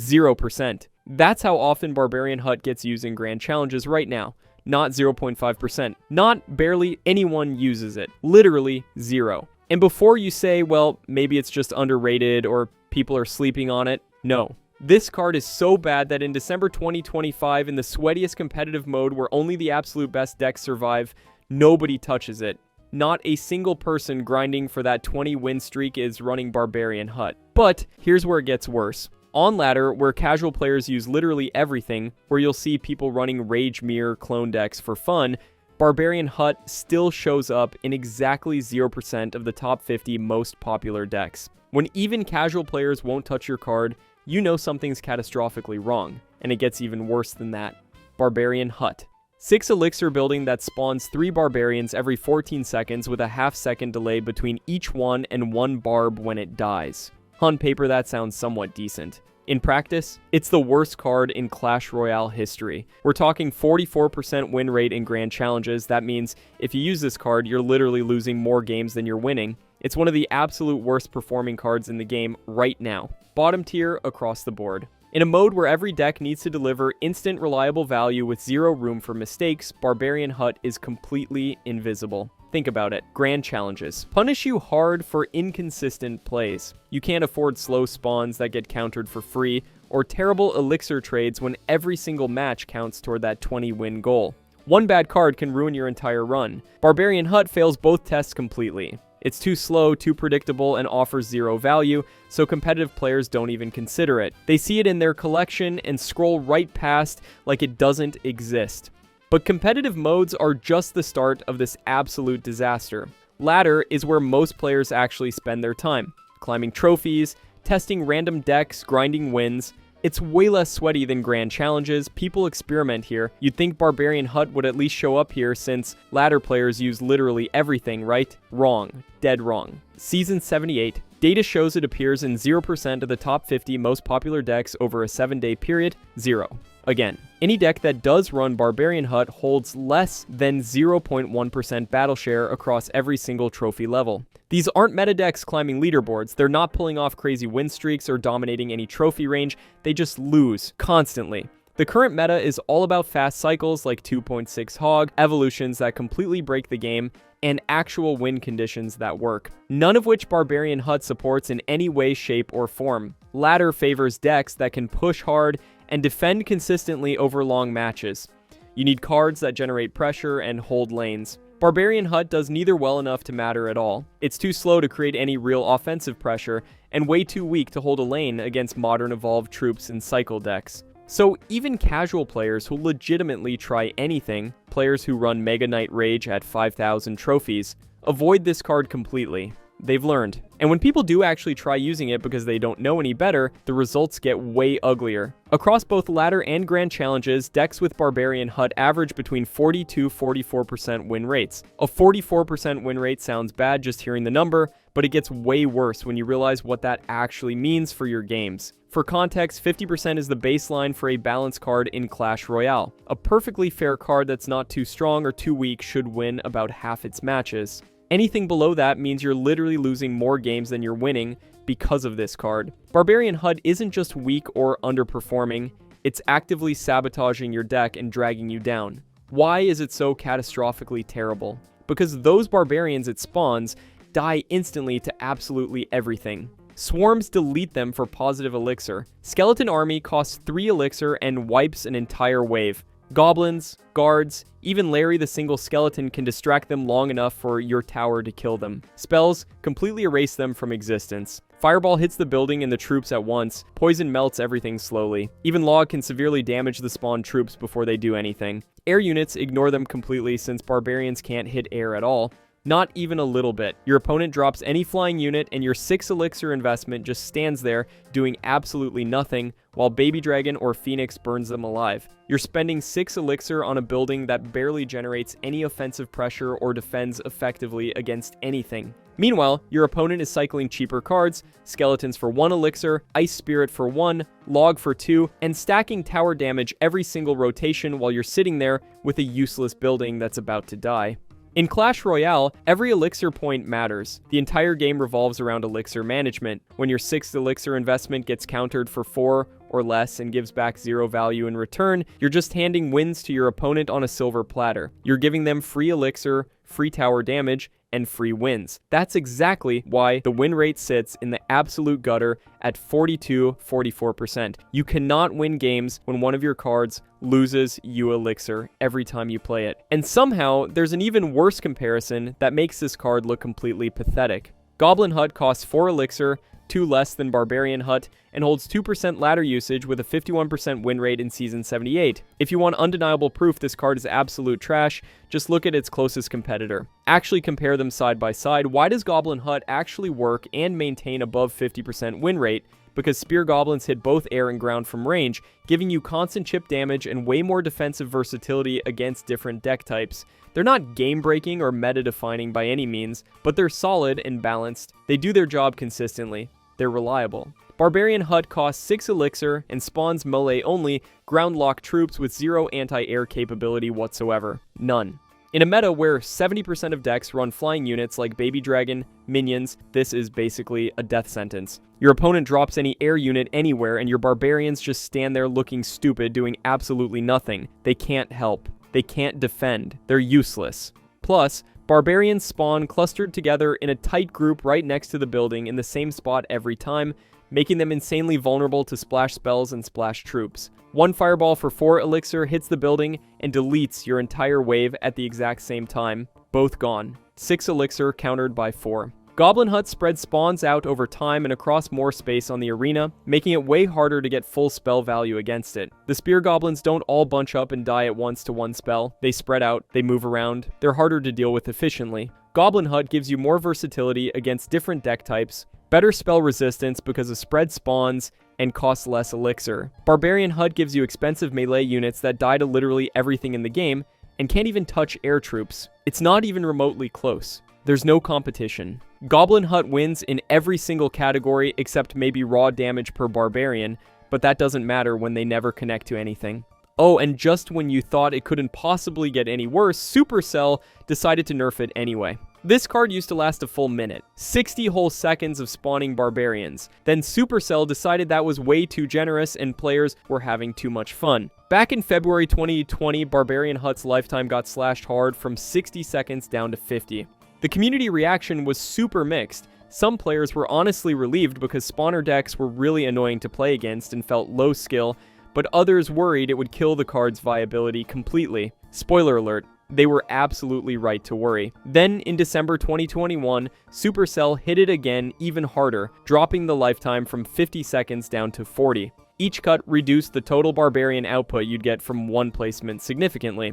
0%. That's how often Barbarian Hut gets used in grand challenges right now. Not 0.5%. Not barely anyone uses it. Literally 0. And before you say, well, maybe it's just underrated or people are sleeping on it, no. This card is so bad that in December 2025, in the sweatiest competitive mode where only the absolute best decks survive, nobody touches it. Not a single person grinding for that 20 win streak is running Barbarian Hut. But here's where it gets worse. On ladder, where casual players use literally everything, where you'll see people running Rage Mirror clone decks for fun, Barbarian Hut still shows up in exactly 0% of the top 50 most popular decks. When even casual players won't touch your card, you know something's catastrophically wrong, and it gets even worse than that. Barbarian Hut. 6 elixir building that spawns 3 barbarians every 14 seconds with a half-second delay between each one and 1 barb when it dies. On paper, that sounds somewhat decent. In practice, it's the worst card in Clash Royale history. We're talking 44% win rate in grand challenges. That means if you use this card, you're literally losing more games than you're winning. It's one of the absolute worst performing cards in the game right now. Bottom tier across the board. In a mode where every deck needs to deliver instant reliable value with zero room for mistakes, Barbarian Hut is completely invisible. Think about it. Grand challenges punish you hard for inconsistent plays. You can't afford slow spawns that get countered for free, or terrible elixir trades when every single match counts toward that 20-win goal. One bad card can ruin your entire run. Barbarian Hut fails both tests completely. It's too slow, too predictable, and offers zero value, so competitive players don't even consider it. They see it in their collection and scroll right past like it doesn't exist. But competitive modes are just the start of this absolute disaster. Ladder is where most players actually spend their time, climbing trophies, testing random decks, grinding wins. It's way less sweaty than grand challenges. People experiment here. You'd think Barbarian Hut would at least show up here since ladder players use literally everything, right? Wrong. Dead wrong. Season 78. Data shows it appears in 0% of the top 50 most popular decks over a 7-day period. 0. Again, any deck that does run Barbarian Hut holds less than 0.1% battle share across every single trophy level. These aren't meta decks climbing leaderboards. They're not pulling off crazy win streaks or dominating any trophy range. They just lose constantly. The current meta is all about fast cycles like 2.6 Hog, evolutions that completely break the game, and actual win conditions that work. None of which Barbarian Hut supports in any way, shape, or form. Ladder favors decks that can push hard and defend consistently over long matches. You need cards that generate pressure and hold lanes. Barbarian Hut does neither well enough to matter at all. It's too slow to create any real offensive pressure, and way too weak to hold a lane against modern evolved troops and cycle decks. So even casual players who legitimately try anything, players who run Mega Knight Rage at 5,000 trophies, avoid this card completely. They've learned. And when people do actually try using it because they don't know any better, the results get way uglier. Across both ladder and grand challenges, decks with Barbarian Hut average between 40-44% win rates. A 44% win rate sounds bad just hearing the number, but it gets way worse when you realize what that actually means for your games. For context, 50% is the baseline for a balanced card in Clash Royale. A perfectly fair card that's not too strong or too weak should win about half its matches. Anything below that means you're literally losing more games than you're winning because of this card. Barbarian Hut isn't just weak or underperforming, it's actively sabotaging your deck and dragging you down. Why is it so catastrophically terrible? Because those barbarians it spawns die instantly to absolutely everything. Swarms delete them for positive elixir. Skeleton Army costs 3 elixir and wipes an entire wave. Goblins, guards, even Larry the single skeleton can distract them long enough for your tower to kill them. Spells completely erase them from existence. Fireball hits the building and the troops at once. Poison melts everything slowly. Even Log can severely damage the spawned troops before they do anything. Air units ignore them completely since barbarians can't hit air at all. Not even a little bit. Your opponent drops any flying unit and your 6 elixir investment just stands there doing absolutely nothing while Baby Dragon or Phoenix burns them alive. You're spending 6 elixir on a building that barely generates any offensive pressure or defends effectively against anything. Meanwhile, your opponent is cycling cheaper cards, skeletons for 1 elixir, Ice Spirit for 1, Log for 2, and stacking tower damage every single rotation while you're sitting there with a useless building that's about to die. In Clash Royale, every elixir point matters. The entire game revolves around elixir management. When your 6th elixir investment gets countered for 4 or less and gives back 0 value in return, you're just handing wins to your opponent on a silver platter. You're giving them free elixir, free tower damage, and free wins. That's exactly why the win rate sits in the absolute gutter at 42-44%. You cannot win games when one of your cards loses you elixir every time you play it. And somehow, there's an even worse comparison that makes this card look completely pathetic. Goblin Hut costs 4 elixir, 2 less than Barbarian Hut, and holds 2% ladder usage with a 51% win rate in Season 78. If you want undeniable proof this card is absolute trash, just look at its closest competitor. Actually compare them side by side. Why does Goblin Hut actually work and maintain above 50% win rate? Because Spear Goblins hit both air and ground from range, giving you constant chip damage and way more defensive versatility against different deck types. They're not game-breaking or meta-defining by any means, but they're solid and balanced. They do their job consistently. They're reliable. Barbarian Hut costs 6 elixir and spawns melee-only ground-lock troops with 0 anti-air capability whatsoever. None. In a meta where 70% of decks run flying units like Baby Dragon, minions, this is basically a death sentence. Your opponent drops any air unit anywhere and your barbarians just stand there looking stupid doing absolutely nothing. They can't help. They can't defend. They're useless. Plus, barbarians spawn clustered together in a tight group right next to the building in the same spot every time, making them insanely vulnerable to splash spells and splash troops. One fireball for 4 elixir hits the building and deletes your entire wave at the exact same time. Both gone. 6 elixir countered by 4. Goblin Hut spreads spawns out over time and across more space on the arena, making it way harder to get full spell value against it. The Spear Goblins don't all bunch up and die at once to one spell. They spread out, they move around, they're harder to deal with efficiently. Goblin Hut gives you more versatility against different deck types, better spell resistance because of spread spawns, and costs less elixir. Barbarian Hut gives you expensive melee units that die to literally everything in the game, and can't even touch air troops. It's not even remotely close. There's no competition. Goblin Hut wins in every single category except maybe raw damage per barbarian, but that doesn't matter when they never connect to anything. Oh, and just when you thought it couldn't possibly get any worse, Supercell decided to nerf it anyway. This card used to last a full minute, 60 whole seconds of spawning barbarians. Then Supercell decided that was way too generous and players were having too much fun. Back in February 2020, Barbarian Hut's lifetime got slashed hard from 60 seconds down to 50. The community reaction was super mixed. Some players were honestly relieved because spawner decks were really annoying to play against and felt low skill, but others worried it would kill the card's viability completely. Spoiler alert, they were absolutely right to worry. Then, in December 2021, Supercell hit it again even harder, dropping the lifetime from 50 seconds down to 40. Each cut reduced the total barbarian output you'd get from one placement significantly.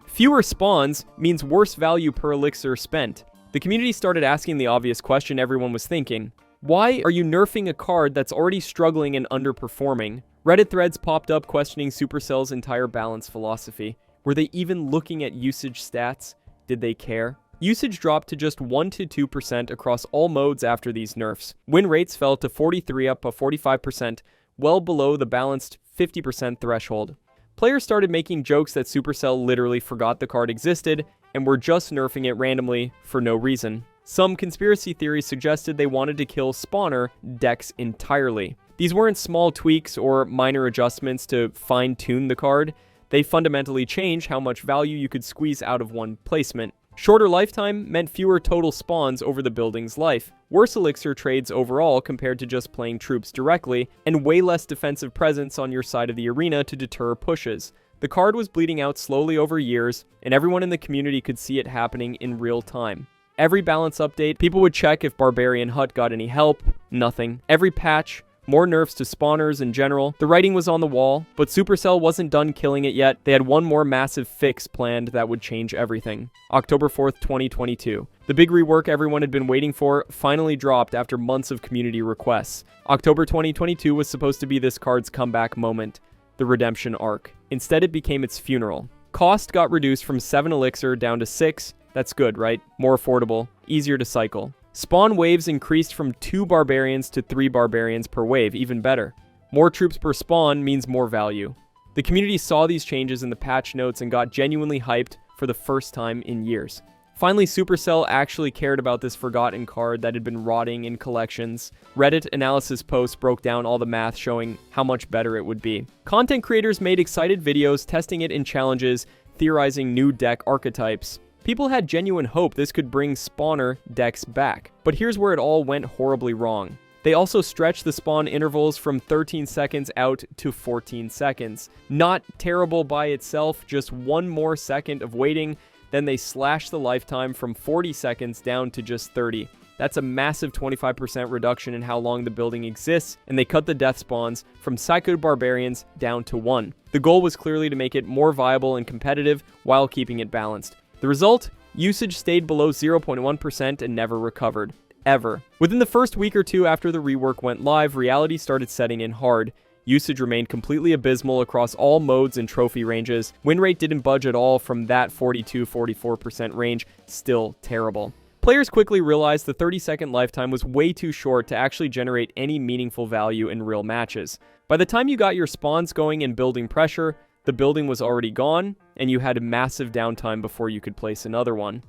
Fewer spawns means worse value per elixir spent. The community started asking the obvious question everyone was thinking. Why are you nerfing a card that's already struggling and underperforming? Reddit threads popped up questioning Supercell's entire balance philosophy. Were they even looking at usage stats? Did they care? Usage dropped to just 1-2% across all modes after these nerfs. Win rates fell to 43 up 45%, well below the balanced 50% threshold. Players started making jokes that Supercell literally forgot the card existed and were just nerfing it randomly for no reason. Some conspiracy theories suggested they wanted to kill spawner decks entirely. These weren't small tweaks or minor adjustments to fine-tune the card. They fundamentally changed how much value you could squeeze out of one placement. Shorter lifetime meant fewer total spawns over the building's life, worse elixir trades overall compared to just playing troops directly, and way less defensive presence on your side of the arena to deter pushes. The card was bleeding out slowly over years, and everyone in the community could see it happening in real time. Every balance update, people would check if Barbarian Hut got any help. Nothing. Every patch, more nerfs to spawners in general. The writing was on the wall, but Supercell wasn't done killing it yet. They had one more massive fix planned that would change everything. October 4th, 2022. The big rework everyone had been waiting for finally dropped after months of community requests. October 2022 was supposed to be this card's comeback moment, the redemption arc. Instead, it became its funeral. Cost got reduced from 7 elixir down to 6. That's good, right? More affordable, easier to cycle. Spawn waves increased from 2 barbarians to 3 barbarians per wave, even better. More troops per spawn means more value. The community saw these changes in the patch notes and got genuinely hyped for the first time in years. Finally, Supercell actually cared about this forgotten card that had been rotting in collections. Reddit analysis posts broke down all the math showing how much better it would be. Content creators made excited videos testing it in challenges, theorizing new deck archetypes. People had genuine hope this could bring spawner decks back. But here's where it all went horribly wrong. They also stretched the spawn intervals from 13 seconds out to 14 seconds. Not terrible by itself, just one more second of waiting. Then they slashed the lifetime from 40 seconds down to just 30. That's a massive 25% reduction in how long the building exists, and they cut the death spawns from Psycho Barbarians down to 1. The goal was clearly to make it more viable and competitive while keeping it balanced. The result? Usage stayed below 0.1% and never recovered. Ever. Within the first week or two after the rework went live, reality started setting in hard. Usage remained completely abysmal across all modes and trophy ranges. Win rate didn't budge at all from that 42-44% range, still terrible. Players quickly realized the 30-second lifetime was way too short to actually generate any meaningful value in real matches. By the time you got your spawns going and building pressure, the building was already gone, and you had a massive downtime before you could place another one.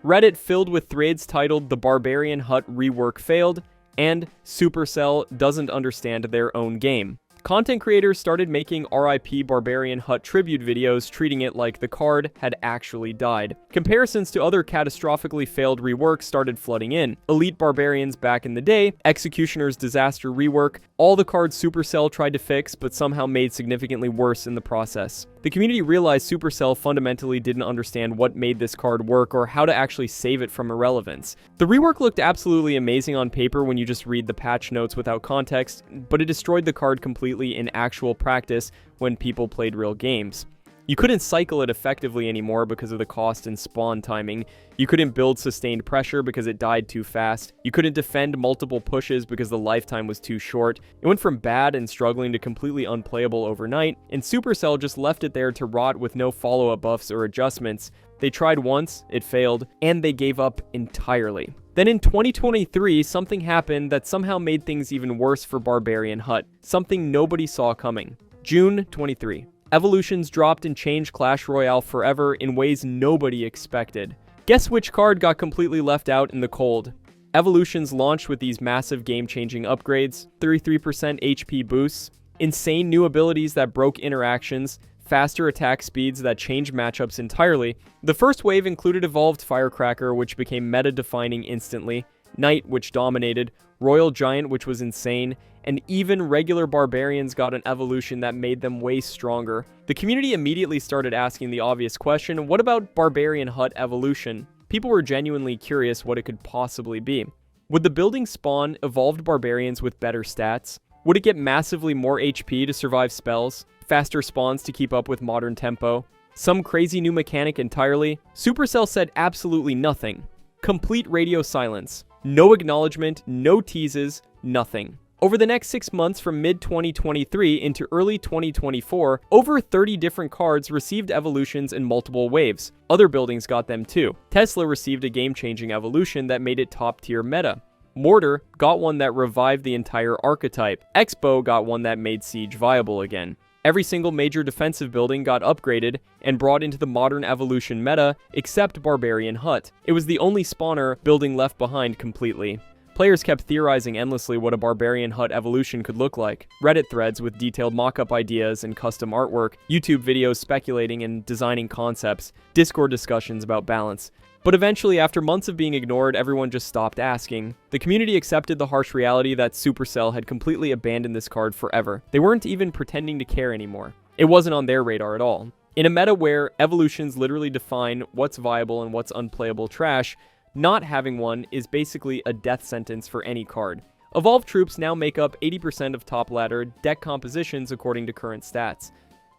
Reddit filled with threads titled "The Barbarian Hut Rework Failed" and "Supercell Doesn't Understand Their Own Game." Content creators started making RIP Barbarian Hut tribute videos, treating it like the card had actually died. Comparisons to other catastrophically failed reworks started flooding in. Elite Barbarians back in the day, Executioner's disaster rework, all the cards Supercell tried to fix but somehow made significantly worse in the process. The community realized Supercell fundamentally didn't understand what made this card work or how to actually save it from irrelevance. The rework looked absolutely amazing on paper when you just read the patch notes without context, but it destroyed the card completely in actual practice when people played real games. You couldn't cycle it effectively anymore because of the cost and spawn timing. You couldn't build sustained pressure because it died too fast. You couldn't defend multiple pushes because the lifetime was too short. It went from bad and struggling to completely unplayable overnight, and Supercell just left it there to rot with no follow-up buffs or adjustments. They tried once, it failed, and they gave up entirely. Then in 2023, something happened that somehow made things even worse for Barbarian Hut. Something nobody saw coming. June 23. Evolutions dropped and changed Clash Royale forever in ways nobody expected. Guess which card got completely left out in the cold? Evolutions launched with these massive game-changing upgrades, 33% HP boosts, insane new abilities that broke interactions, faster attack speeds that changed matchups entirely. The first wave included Evolved Firecracker, which became meta-defining instantly, Knight, which dominated, Royal Giant, which was insane, and even regular Barbarians got an evolution that made them way stronger. The community immediately started asking the obvious question, what about Barbarian Hut evolution? People were genuinely curious what it could possibly be. Would the building spawn evolved barbarians with better stats? Would it get massively more HP to survive spells? Faster spawns to keep up with modern tempo? Some crazy new mechanic entirely? Supercell said absolutely nothing. Complete radio silence. No acknowledgement, no teases, nothing. Over the next 6 months from mid-2023 into early 2024, over 30 different cards received evolutions in multiple waves. Other buildings got them too. Tesla received a game-changing evolution that made it top-tier meta. Mortar got one that revived the entire archetype. Expo got one that made Siege viable again. Every single major defensive building got upgraded and brought into the modern evolution meta, except Barbarian Hut. It was the only spawner building left behind completely. Players kept theorizing endlessly what a Barbarian Hut evolution could look like. Reddit threads with detailed mock-up ideas and custom artwork, YouTube videos speculating and designing concepts, Discord discussions about balance. But eventually, after months of being ignored, everyone just stopped asking. The community accepted the harsh reality that Supercell had completely abandoned this card forever. They weren't even pretending to care anymore. It wasn't on their radar at all. In a meta where evolutions literally define what's viable and what's unplayable trash, not having one is basically a death sentence for any card. Evolved troops now make up 80% of top ladder deck compositions according to current stats.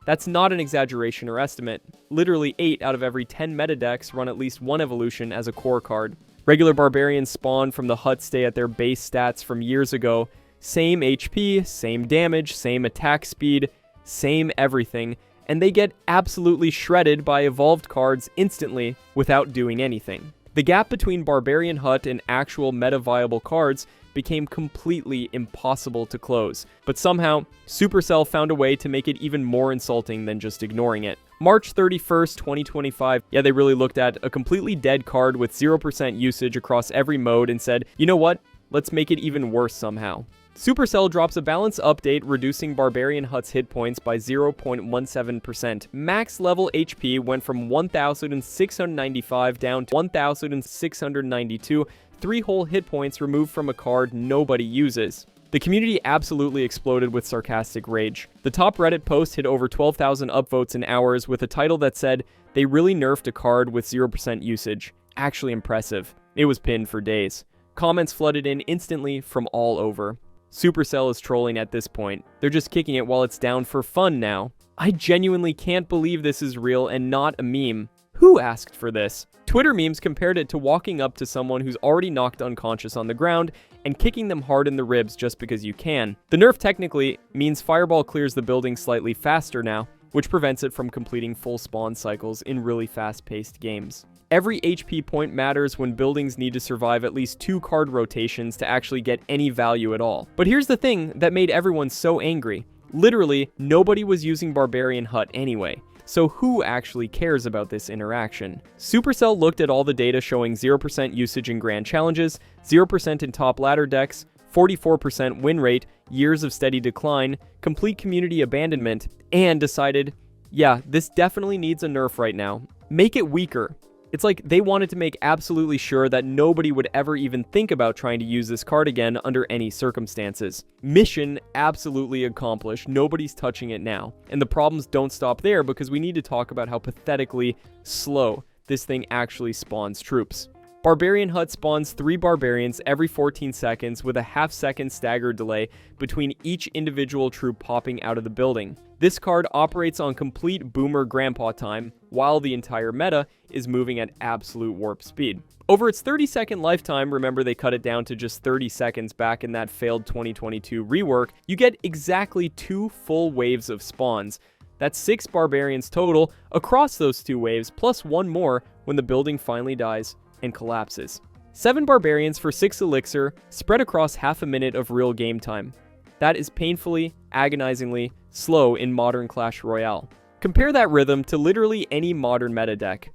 That's not an exaggeration or estimate. Literally 8 out of every 10 meta decks run at least one evolution as a core card. Regular barbarians spawn from the hut stay at their base stats from years ago. Same HP, same damage, same attack speed, same everything, and they get absolutely shredded by evolved cards instantly without doing anything. The gap between Barbarian Hut and actual meta-viable cards became completely impossible to close. But somehow, Supercell found a way to make it even more insulting than just ignoring it. March 31st, 2025, yeah, they really looked at a completely dead card with 0% usage across every mode and said, you know what, let's make it even worse somehow. Supercell drops a balance update reducing Barbarian Hut's hit points by 0.17%. Max level HP went from 1,695 down to 1,692, 3 whole hit points removed from a card nobody uses. The community absolutely exploded with sarcastic rage. The top Reddit post hit over 12,000 upvotes in hours with a title that said, "They really nerfed a card with 0% usage. Actually impressive." It was pinned for days. Comments flooded in instantly from all over. Supercell is trolling at this point. They're just kicking it while it's down for fun now. I genuinely can't believe this is real and not a meme. Who asked for this? Twitter memes compared it to walking up to someone who's already knocked unconscious on the ground and kicking them hard in the ribs just because you can. The nerf technically means Fireball clears the building slightly faster now, which prevents it from completing full spawn cycles in really fast-paced games. Every HP point matters when buildings need to survive at least 2 card rotations to actually get any value at all. But here's the thing that made everyone so angry. Literally, nobody was using Barbarian Hut anyway. So who actually cares about this interaction? Supercell looked at all the data showing 0% usage in grand challenges, 0% in top ladder decks, 44% win rate, years of steady decline, complete community abandonment, and decided, yeah, this definitely needs a nerf right now. Make it weaker. It's like they wanted to make absolutely sure that nobody would ever even think about trying to use this card again under any circumstances. Mission absolutely accomplished. Nobody's touching it now. And the problems don't stop there because we need to talk about how pathetically slow this thing actually spawns troops. Barbarian Hut spawns 3 barbarians every 14 seconds with a half-second staggered delay between each individual troop popping out of the building. This card operates on complete boomer grandpa time, while the entire meta is moving at absolute warp speed. Over its 30-second lifetime, remember they cut it down to just 30 seconds back in that failed 2022 rework, you get exactly 2 full waves of spawns. That's 6 barbarians total across those 2 waves, plus 1 more when the building finally dies and collapses. 7 barbarians for 6 elixir, spread across half a minute of real game time. That is painfully, agonizingly slow in modern Clash Royale. Compare that rhythm to literally any modern meta deck.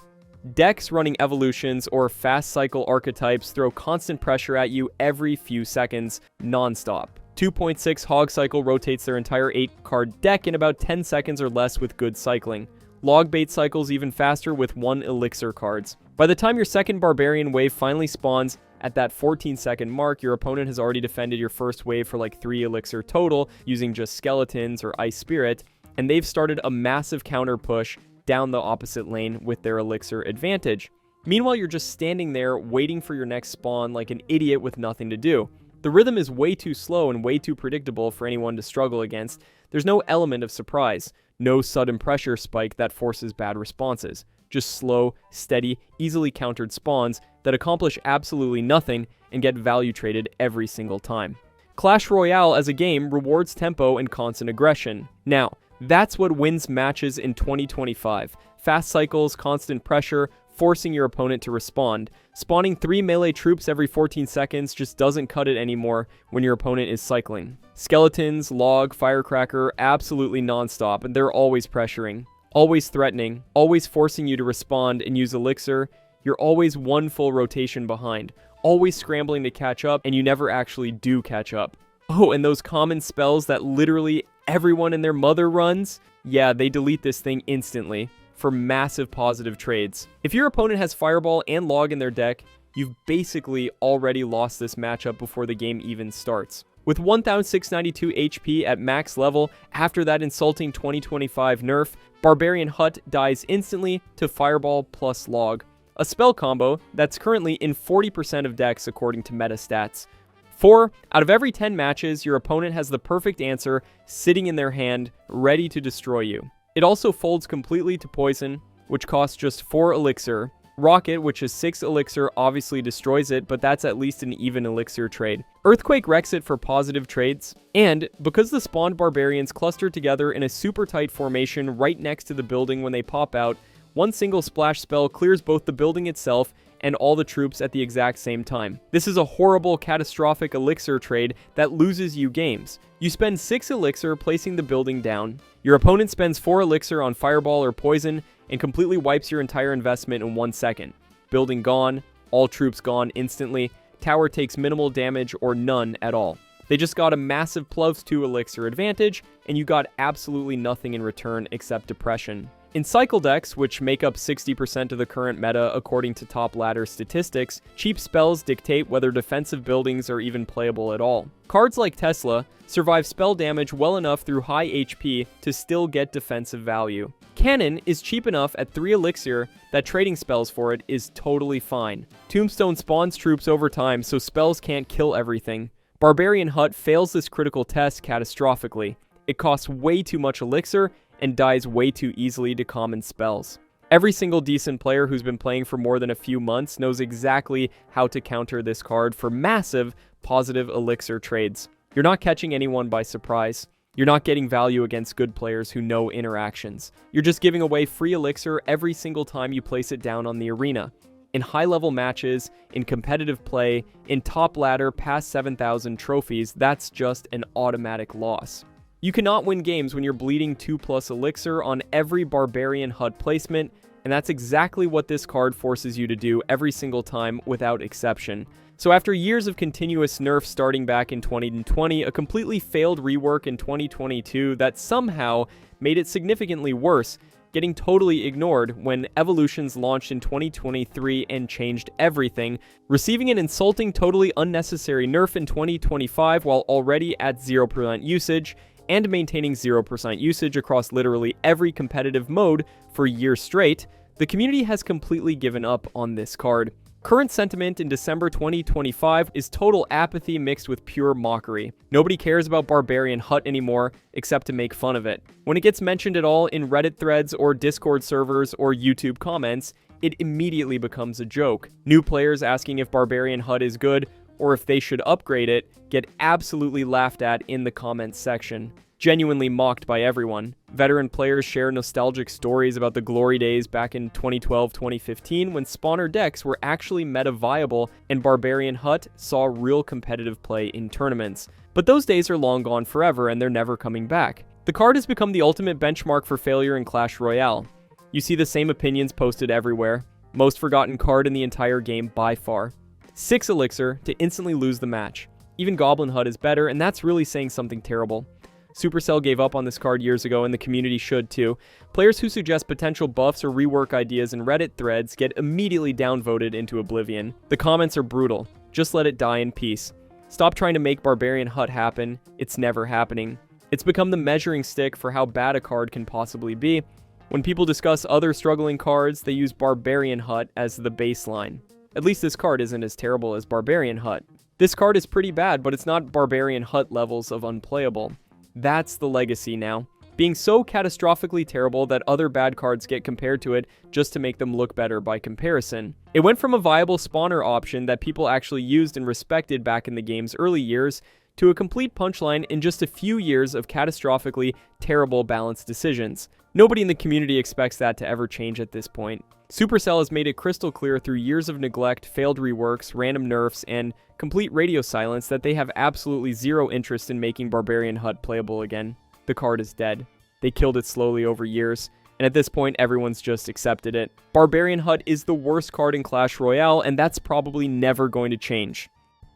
Decks running evolutions or fast cycle archetypes throw constant pressure at you every few seconds, non-stop. 2.6 Hog Cycle rotates their entire 8-card deck in about 10 seconds or less with good cycling. Log bait cycles even faster with 1 elixir cards. By the time your second barbarian wave finally spawns, at that 14-second mark, your opponent has already defended your first wave for like 3 elixir total using just skeletons or ice spirit, and they've started a massive counter push down the opposite lane with their elixir advantage. Meanwhile, you're just standing there waiting for your next spawn like an idiot with nothing to do. The rhythm is way too slow and way too predictable for anyone to struggle against. There's no element of surprise, no sudden pressure spike that forces bad responses. Just slow, steady, easily countered spawns that accomplish absolutely nothing and get value traded every single time. Clash Royale as a game rewards tempo and constant aggression. Now, that's what wins matches in 2025. Fast cycles, constant pressure, forcing your opponent to respond. Spawning 3 melee troops every 14 seconds just doesn't cut it anymore when your opponent is cycling. Skeletons, log, firecracker, absolutely non-stop, and they're always pressuring. Always threatening, always forcing you to respond and use elixir. You're always 1 full rotation behind, always scrambling to catch up, and you never actually do catch up. Oh, and those common spells that literally everyone and their mother runs? Yeah, they delete this thing instantly for massive positive trades. If your opponent has Fireball and Log in their deck, you've basically already lost this matchup before the game even starts. With 1,692 HP at max level after that insulting 2025 nerf, Barbarian Hut dies instantly to Fireball plus Log, a spell combo that's currently in 40% of decks according to meta stats. 4 out of every 10 matches, your opponent has the perfect answer sitting in their hand, ready to destroy you. It also folds completely to Poison, which costs just 4 elixir. Rocket, which is 6 elixir, obviously destroys it, but that's at least an even elixir trade. Earthquake wrecks it for positive trades, and because the spawned barbarians cluster together in a super tight formation right next to the building when they pop out, one single splash spell clears both the building itself and all the troops at the exact same time. This is a horrible, catastrophic elixir trade that loses you games. You spend 6 elixir placing the building down. Your opponent spends 4 elixir on fireball or poison and completely wipes your entire investment in 1 second. Building gone, all troops gone instantly, tower takes minimal damage or none at all. They just got a massive +2 elixir advantage, and you got absolutely nothing in return except depression. In cycle decks, which make up 60% of the current meta according to top ladder statistics, cheap spells dictate whether defensive buildings are even playable at all. Cards like Tesla survive spell damage well enough through high HP to still get defensive value. Cannon is cheap enough at 3 elixir that trading spells for it is totally fine. Tombstone spawns troops over time, so spells can't kill everything. Barbarian Hut fails this critical test catastrophically. It costs way too much elixir and dies way too easily to common spells. Every single decent player who's been playing for more than a few months knows exactly how to counter this card for massive positive elixir trades. You're not catching anyone by surprise. You're not getting value against good players who know interactions. You're just giving away free elixir every single time you place it down on the arena. In high-level matches, in competitive play, in top ladder past 7,000 trophies, that's just an automatic loss. You cannot win games when you're bleeding 2+ elixir on every Barbarian Hut placement, and that's exactly what this card forces you to do every single time without exception. So after years of continuous nerfs starting back in 2020, a completely failed rework in 2022 that somehow made it significantly worse, getting totally ignored when Evolutions launched in 2023 and changed everything, receiving an insulting, totally unnecessary nerf in 2025 while already at 0% usage, and maintaining 0% usage across literally every competitive mode for years straight, the community has completely given up on this card. Current sentiment in December 2025 is total apathy mixed with pure mockery. Nobody cares about Barbarian Hut anymore, except to make fun of it. When it gets mentioned at all in Reddit threads or Discord servers or YouTube comments, it immediately becomes a joke. New players asking if Barbarian Hut is good or if they should upgrade it get absolutely laughed at in the comments section. Genuinely mocked by everyone. Veteran players share nostalgic stories about the glory days back in 2012-2015 when spawner decks were actually meta viable and Barbarian Hut saw real competitive play in tournaments. But those days are long gone forever and they're never coming back. The card has become the ultimate benchmark for failure in Clash Royale. You see the same opinions posted everywhere. Most forgotten card in the entire game by far. 6 elixir to instantly lose the match. Even Goblin Hut is better, and that's really saying something terrible. Supercell gave up on this card years ago, and the community should too. Players who suggest potential buffs or rework ideas in Reddit threads get immediately downvoted into oblivion. The comments are brutal. Just let it die in peace. Stop trying to make Barbarian Hut happen. It's never happening. It's become the measuring stick for how bad a card can possibly be. When people discuss other struggling cards, they use Barbarian Hut as the baseline. At least this card isn't as terrible as Barbarian Hut. This card is pretty bad, but it's not Barbarian Hut levels of unplayable. That's the legacy now. Being so catastrophically terrible that other bad cards get compared to it just to make them look better by comparison. It went from a viable spawner option that people actually used and respected back in the game's early years to a complete punchline in just a few years of catastrophically terrible balanced decisions. Nobody in the community expects that to ever change at this point. Supercell has made it crystal clear through years of neglect, failed reworks, random nerfs, and complete radio silence that they have absolutely zero interest in making Barbarian Hut playable again. The card is dead. They killed it slowly over years, and at this point everyone's just accepted it. Barbarian Hut is the worst card in Clash Royale, and that's probably never going to change.